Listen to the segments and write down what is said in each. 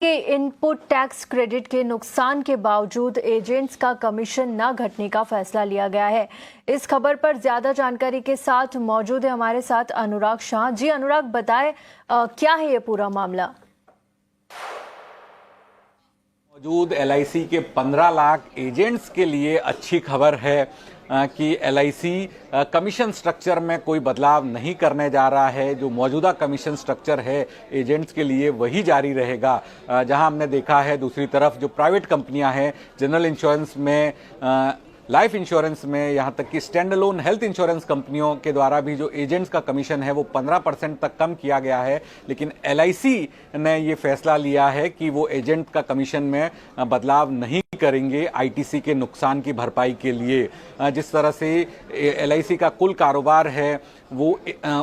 के input tax credit के नुकसान के बावजूद एजेंट्स का कमीशन न घटने का फैसला लिया गया है। इस खबर पर ज्यादा जानकारी के साथ मौजूद है हमारे साथ अनुराग शाह। जी अनुराग, बताएं क्या है ये पूरा मामला? मौजूद एलआईसी के 15 लाख एजेंट्स के लिए अच्छी खबर है कि एलआईसी कमीशन स्ट्रक्चर में कोई बदलाव नहीं करने जा रहा है। जो मौजूदा कमीशन स्ट्रक्चर है एजेंट्स के लिए वही जारी रहेगा। जहां हमने देखा है दूसरी तरफ जो प्राइवेट कंपनियां हैं, जनरल इंश्योरेंस में, लाइफ इंश्योरेंस में, यहाँ तक कि स्टैंड अलोन हेल्थ इंश्योरेंस कंपनियों के द्वारा भी जो एजेंट्स का कमीशन है वो 15% तक कम किया गया है। लेकिन एलआईसी ने ये फैसला लिया है कि वो एजेंट का कमीशन में बदलाव नहीं करेंगे आईटीसी के नुकसान की भरपाई के लिए। जिस तरह से एलआईसी का कुल कारोबार है वो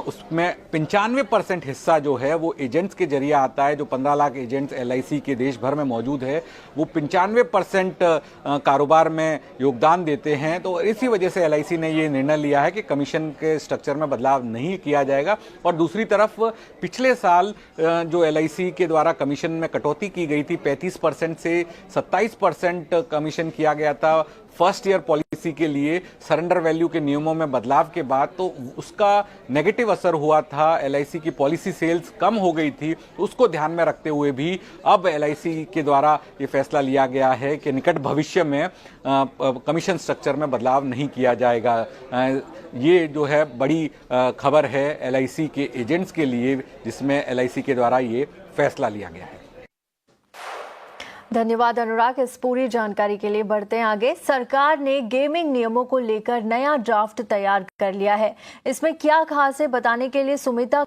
उसमें 95% हिस्सा जो है वो एजेंट्स के जरिए आता है। जो 15 लाख एजेंट्स एलआईसी के देश भर में मौजूद है वो 95% कारोबार में योगदान देते हैं। तो इसी वजह से एलआईसी ने ये निर्णय लिया है कि कमीशन के स्ट्रक्चर में बदलाव नहीं किया जाएगा। और दूसरी तरफ पिछले साल जो एलआईसी के द्वारा कमीशन में कटौती की गई थी, 35% से 27% कमीशन किया गया था फर्स्ट ईयर पॉलिसी के लिए सरेंडर वैल्यू के नियमों में बदलाव के बाद, तो उसका नेगेटिव असर हुआ था। एलआईसी की पॉलिसी सेल्स कम हो गई थी। उसको ध्यान में रखते हुए भी अब एलआईसी के द्वारा ये फैसला लिया गया है कि निकट भविष्य में कमीशन स्ट्रक्चर में बदलाव नहीं किया जाएगा। ये जो है बड़ी खबर है एलआईसी के एजेंट्स के लिए, जिसमें एलआईसी के द्वारा ये फैसला लिया गया है। धन्यवाद अनुराग इस पूरी जानकारी के लिए। बढ़ते हैं आगे। सरकार ने गेमिंग नियमों को लेकर नया ड्राफ्ट तैयार कर लिया है। इसमें क्या खास है, बताने के लिए सुमिता